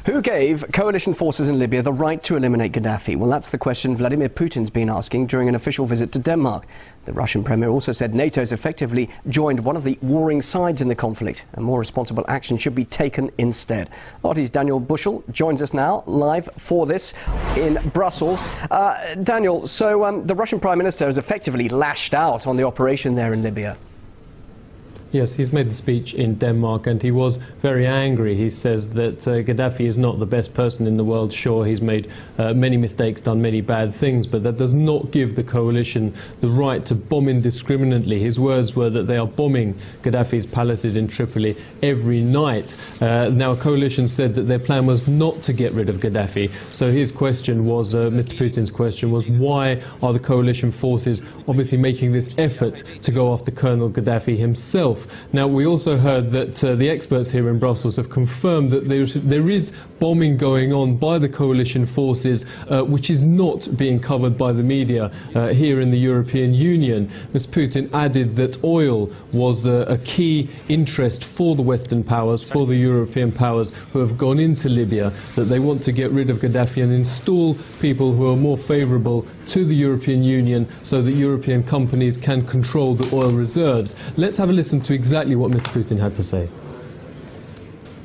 Who gave coalition forces in Libya the right to eliminate Gaddafi? Well, that's the question Vladimir Putin's been asking during an official visit to Denmark. The Russian premier also said NATO's effectively joined one of the warring sides in the conflict, and more responsible action should be taken instead. RT's Daniel Bushell joins us now live for this in Brussels. Daniel, so the Russian Prime Minister has effectively lashed out on the operation there in Libya. Yes, he's made the speech in Denmark and he was very angry. He says that Gaddafi is not the best person in the world. Sure, he's made many mistakes, done many bad things, but that does not give the coalition the right to bomb indiscriminately. His words were that they are bombing Gaddafi's palaces in Tripoli every night. Now, a coalition said that their plan was not to get rid of Gaddafi. So his question was, Mr. Putin's question was, why are the coalition forces obviously making this effort to go after Colonel Gaddafi himself? Now, we also heard that the experts here in Brussels have confirmed that there is bombing going on by the coalition forces, which is not being covered by the media here in the European Union. Mr. Putin added that oil was a key interest for the Western powers, for the European powers who have gone into Libya, that they want to get rid of Gaddafi and install people who are more favourable to the European Union so that European companies can control the oil reserves. Let's have a listen to exactly what Mr. Putin had to say.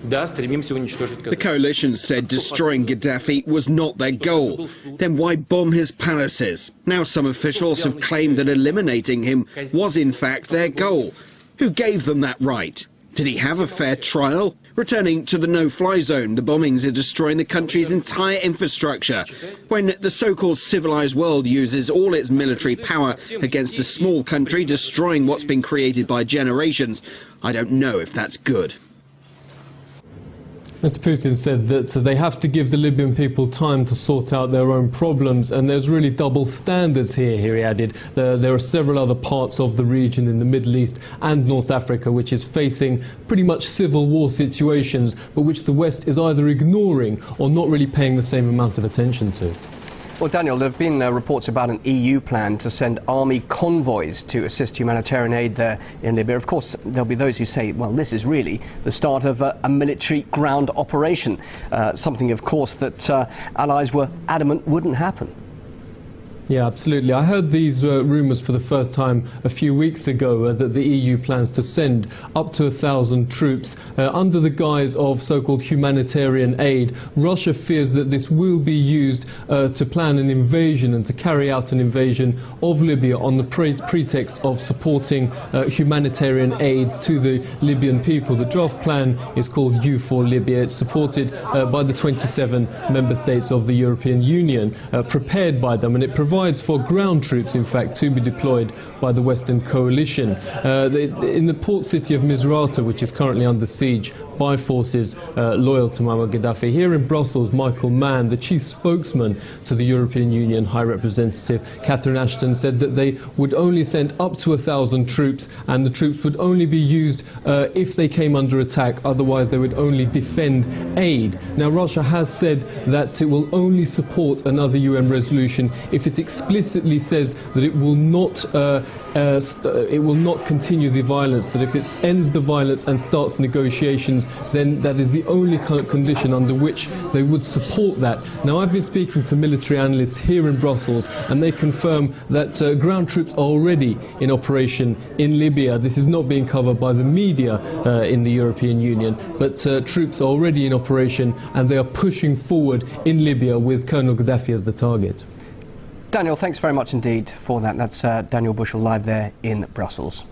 The coalition said destroying Gaddafi was not their goal. Then why bomb his palaces? Now some officials have claimed that eliminating him was in fact their goal. Who gave them that right? Did he have a fair trial? Returning to the no-fly zone, the bombings are destroying the country's entire infrastructure. When the so-called civilized world uses all its military power against a small country destroying what's been created by generations, I don't know if that's good. Mr. Putin said that they have to give the Libyan people time to sort out their own problems, and there's really double standards here, he added. There are several other parts of the region in the Middle East and North Africa which is facing pretty much civil war situations, but which the West is either ignoring or not really paying the same amount of attention to. Well, Daniel, there have been reports about an EU plan to send army convoys to assist humanitarian aid there in Libya. Of course, there'll be those who say, well, this is really the start of a military ground operation, something, of course, that allies were adamant wouldn't happen. Yeah, absolutely. I heard these rumours for the first time a few weeks ago that the EU plans to send up to 1,000 troops under the guise of so-called humanitarian aid. Russia fears that this will be used to plan an invasion and to carry out an invasion of Libya on the pretext of supporting humanitarian aid to the Libyan people. The draft plan is called U4 Libya. It's supported by the 27 member states of the European Union, prepared by them, and it provides for ground troops, in fact, to be deployed by the Western coalition. In the port city of Misrata, which is currently under siege by forces loyal to Muammar Gaddafi, here in Brussels, Michael Mann, the chief spokesman to the European Union High Representative Catherine Ashton, said that they would only send up to 1,000 troops, and the troops would only be used if they came under attack. Otherwise, they would only defend aid. Now, Russia has said that it will only support another UN resolution if it explicitly says that it will not continue the violence, that if it ends the violence and starts negotiations, then that is the only condition under which they would support that. Now, I've been speaking to military analysts here in Brussels, and they confirm that ground troops are already in operation in Libya. This is not being covered by the media in the European Union, but troops are already in operation, and they are pushing forward in Libya with Colonel Gaddafi as the target. Daniel, thanks very much indeed for that. That's Daniel Bushell live there in Brussels.